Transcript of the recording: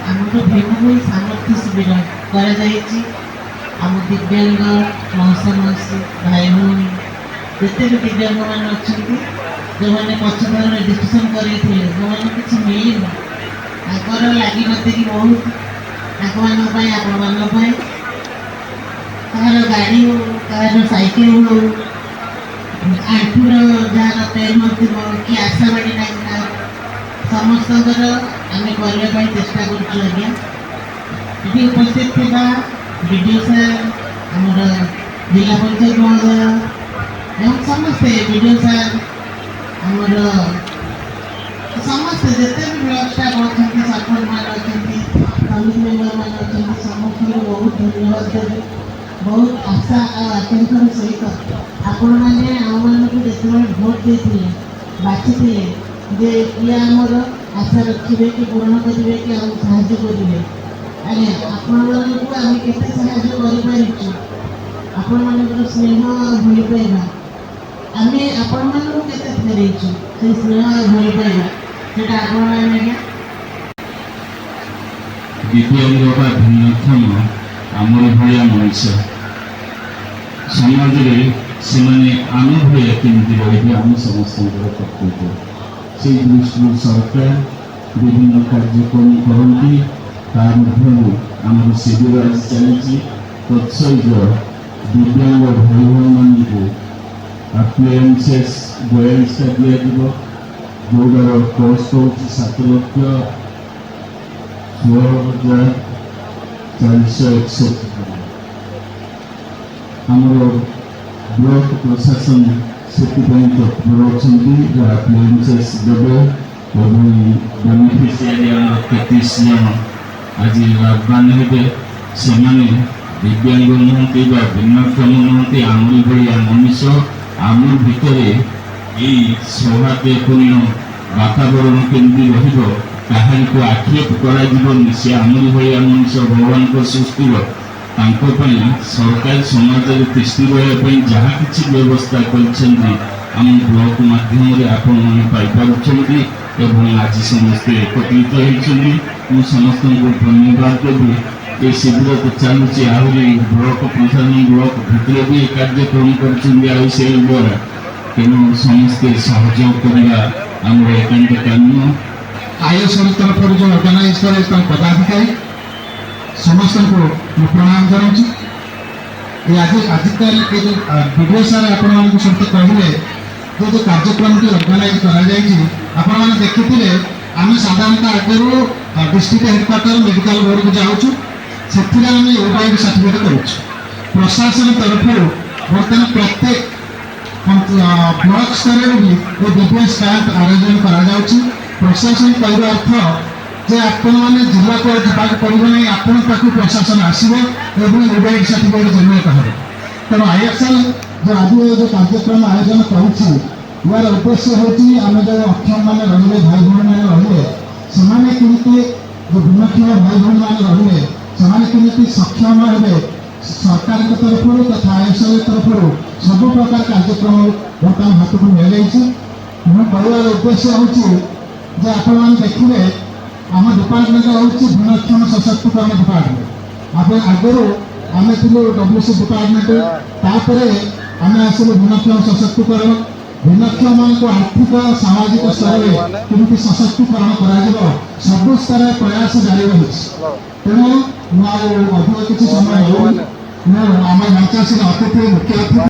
ଆମର ଭିନ୍ନ ସାମର୍ଥ୍ୟ ଶିବିର କରାଯାଇଛି। ଆମ ଦିବ୍ୟାଙ୍ଗ ମଉସା ମାଉସୀ ଭାଇ ଭଉଣୀ ଯେତେ ବି ଦିବ୍ୟାଙ୍ଗମାନେ ଅଛନ୍ତି, ଯେଉଁମାନେ ପଛଥରରେ ଡିସିସନ୍ କରିଥିଲେ, ଯେଉଁମାନଙ୍କୁ କିଛି ମିଳିନି, ତାଙ୍କର ଲାଗିନଥିଲି ବହୁତ ତାଙ୍କମାନଙ୍କ ପାଇଁ, ଆପଣମାନଙ୍କ ପାଇଁ। କାହାର ଗାଡ଼ି ହଉ, କାହାର ସାଇକେଲ ହଉ, ଆଣ୍ଠୁର ଯାହାର ପେନ୍ ହେଉଥିବ କି ଆଶାବାଡ଼ି ନାହିଁ, ସମସ୍ତଙ୍କର ଆମେ କରିବା ପାଇଁ ଚେଷ୍ଟା କରୁଛୁ। ଆଜ୍ଞା, ଏଠି ଉପସ୍ଥିତ ଥିବା ବିଡ଼ିଓ ସାର୍, ଆମର ଜିଲ୍ଲା ପଞ୍ଚାୟତ ମହୋଦୟ ଏବଂ ସମସ୍ତେ ବିଡ଼ିଓ ସାର୍, ଆମର ସମସ୍ତେ ଯେତେ ବି ବ୍ଲକ୍ ଷ୍ଟାଫ୍ ଅଛନ୍ତି, ସରପଞ୍ଚମାନେ ଅଛନ୍ତି, କମିଟି ମେମ୍ବରମାନେ ଅଛନ୍ତି, ସମସ୍ତଙ୍କୁ ବହୁତ ଧନ୍ୟବାଦ ଦେବି। ବହୁତ ଆଶା ଆଉ ଆକାଂକ୍ଷାର ସହିତ ଆପଣମାନେ ଆମମାନଙ୍କୁ ଯେତେବେଳେ ଭୋଟ୍ ଦେଇଥିଲେ, ବାଛିଥିଲେ ଯେ କିଏ ଆମର ଆଶା ରଖିବେ କି ପୂରଣ କରିବେ କି ଆମକୁ ସାହାଯ୍ୟ କରିବେ, ଆଜ୍ଞା ଆପଣମାନଙ୍କୁ ଆମେ କେତେ ସାହାଯ୍ୟ କରିପାରିଛୁ, ଆପଣମାନଙ୍କର ସ୍ନେହ ଭଲ ପାଇବା ଆମେ ଆପଣମାନଙ୍କୁ କେତେ ଫେରେଇଛୁ, ସେଇ ସ୍ନେହ ଭଲ ପାଇବା ସେଟା ଆପଣମାନେ ଆଜ୍ଞା ଦିବ୍ୟାଙ୍ଗ ବା ଭିନ୍ନକ୍ଷମ ଆମର ଭଳିଆ ମଣିଷ ସମାଜରେ ସେମାନେ ଆମ ଭଳିଆ କେମିତି ରହିବେ, ଆମ ସମସ୍ତଙ୍କର କର୍ତ୍ତବ୍ୟ। ସେହି ଦୃଷ୍ଟିରୁ ସରକାର ବିଭିନ୍ନ କାର୍ଯ୍ୟକ୍ରମ କରନ୍ତି। ତା ମଧ୍ୟରୁ ଆମର ଶିବିର ଆଜି ଚାଲିଛି। ତତ୍ସହିତ ଦିବ୍ୟାଙ୍ଗ ଭାଇ ଭଉଣୀମାନଙ୍କୁ ଆପ୍ଲାଏନ୍ସେସ୍ 42ଟା ଦିଆଯିବ, ଯେଉଁଟାର କଷ୍ଟ ହେଉଛି 7,16,461 ଟଙ୍କା। ଆମର ବ୍ଲକ ପ୍ରଶାସନ ସେଥିପାଇଁ ତତ୍ପର ଅଛନ୍ତି, ଆପ୍ଲାଏନ୍ସେସ୍ ଦେବେ ଏବଂ ବେନିଫିସିଆରୀ ଆମର 33 ଜଣ ଆଜି ଲାଭବାନ ହେବେ। ସେମାନେ ଦିବ୍ୟାଙ୍ଗ ନୁହନ୍ତି ବା ଭିନ୍ନକ୍ଷମ ନୁହନ୍ତି, ଆମରି ଭଳିଆ ମଣିଷ। ଆମ ଭିତରେ ଏଇ ସୌହାର୍ଦ୍ଦ୍ୟପୂର୍ଣ୍ଣ ବାତାବରଣ କେମିତି ରହିବ, କାହାରିକୁ ଆକ୍ଷେପ କରାଯିବନି। ସେ ଆମରି ଭଳିଆ ମଣିଷ, ଭଗବାନଙ୍କ ସୃଷ୍ଟିର। ତାଙ୍କ ପାଇଁ ସରକାର ସମାଜରେ ତିଷ୍ଠି ରହିବା ପାଇଁ ଯାହା କିଛି ବ୍ୟବସ୍ଥା କରିଛନ୍ତି ଆମ ବ୍ଲକ ମାଧ୍ୟମରେ ଆପଣମାନେ ପାଇପାରୁଛନ୍ତି ଏବଂ ଆଜି ସମସ୍ତେ ଏକତ୍ରିତ ହୋଇଛନ୍ତି। ମୁଁ ସମସ୍ତଙ୍କୁ ଧନ୍ୟବାଦ ଦେବି। ଏ ଶିବିର ତ ଚାଲୁଛି, ଆହୁରି ବ୍ଲକ ପ୍ରଶାସନ ବ୍ଲକ ଭିତରେ ବି କାର୍ଯ୍ୟକ୍ରମ କରୁଛନ୍ତି ଆଉ ସେଇ ଦ୍ୱାରା। ତେଣୁ ସମସ୍ତେ ସହଯୋଗ କରିବା ଆମର ଏକାନ୍ତ କାମ୍ୟ। ଆଇଏସ୍ଏଲ୍ ତରଫରୁ ଯେଉଁ ଅର୍ଗାନାଇଜ କରାଯାଇଛି ତାଙ୍କ ପଦାଧିକାରୀ ସମସ୍ତଙ୍କୁ ମୁଁ ପ୍ରଣାମ କରୁଛି। ଆଜିକାଲି ଏ ଯେଉଁ ଭିଡ଼ିଓ ସାର୍ ଆପଣମାନଙ୍କୁ ସହିତ କହିଲେ ଯେଉଁ କାର୍ଯ୍ୟକ୍ରମଟି ଅର୍ଗାନାଇଜ କରାଯାଇଛି, ଆପଣମାନେ ଦେଖିଥିଲେ ଆମେ ସାଧାରଣତଃ ଆଗରୁ ଡିଷ୍ଟ୍ରିକ୍ଟ ହେଡ଼କ୍ୱାର୍ଟର ମେଡ଼ିକାଲ ବୋର୍ଡ଼କୁ ଯାଉଛୁ, ସେଥିରେ ଆମେ OYB ସାର୍ଟିଫିକେଟ୍ କରୁଛୁ। ପ୍ରଶାସନ ତରଫରୁ ବର୍ତ୍ତମାନ ପ୍ରତ୍ୟେକ ବ୍ଲକ ସ୍ତରରେ ବି ଏ DBS କ୍ୟାମ୍ପ ଆୟୋଜନ କରାଯାଉଛି। ପ୍ରଶାସନ କହିବା ଅର୍ଥ ଯେ ଆପଣମାନେ ଜିଲ୍ଲାକୁ ଯିବାକୁ ପଡ଼ିବ ନାହିଁ, ଆପଣଙ୍କ ପାଖକୁ ପ୍ରଶାସନ ଆସିବ ଏବଂ OYB ସାର୍ଟିଫିକେଟ୍ ଜନ୍ମତ ହେବ। ତେଣୁ ISL ଯେଉଁ ଆଜି ଯେଉଁ କାର୍ଯ୍ୟକ୍ରମ ଆୟୋଜନ କରୁଛି, ଏହାର ଉଦ୍ଦେଶ୍ୟ ହେଉଛି ଆମେ ଯେଉଁ ଅକ୍ଷମମାନେ ରହିଲେ, ଭାଇ ଭଉଣୀମାନେ ରହିଲେ, ସେମାନେ କେମିତି ଯେଉଁ ଭିନ୍ନକ୍ଷମ ଭାଇ ଭଉଣୀମାନେ ରହିଲେ ସେମାନେ କେମିତି ସକ୍ଷମ ହେବେ, ସରକାରଙ୍କ ତରଫରୁ ତଥା ISL ତରଫରୁ ସବୁ ପ୍ରକାର କାର୍ଯ୍ୟକ୍ରମ ବର୍ତ୍ତମାନ ହାତକୁ ନିଆଯାଇଛି। ମୁଁ କହିବାର ଉଦ୍ଦେଶ୍ୟ ହେଉଛି ଯେ ଆପଣମାନେ ଦେଖିବେ ଆମ ଡିପାର୍ଟମେଣ୍ଟ ହେଉଛି ଭିନ୍ନକ୍ଷମ ସଶକ୍ତିକରଣ ଡିପାର୍ଟମେଣ୍ଟ। ଆଗରୁ ଆମେ ଥିଲୁ WC ଡିପାର୍ଟମେଣ୍ଟ, ତାପରେ ଆମେ ଆସିଲୁ ଭିନ୍ନକ୍ଷମ ସଶକ୍ତିକରଣ। ଭିନ୍ନକ୍ଷମମାନଙ୍କୁ ଆର୍ଥିକ ସାମାଜିକ ସ୍ତରରେ କେମିତି ସଶକ୍ତିକରଣ କରାଯିବ, ସବୁ ସ୍ତରରେ ପ୍ରୟାସ ଜାରି ରହିଛି। ତେଣୁ ମୁଁ ଆଉ ଅଧିକ କିଛି ସମୟ ନେଉନି। ମୁଁ ଆମ ମଞ୍ଚ ଅତିଥି ମୁଖ୍ୟ ଅତିଥି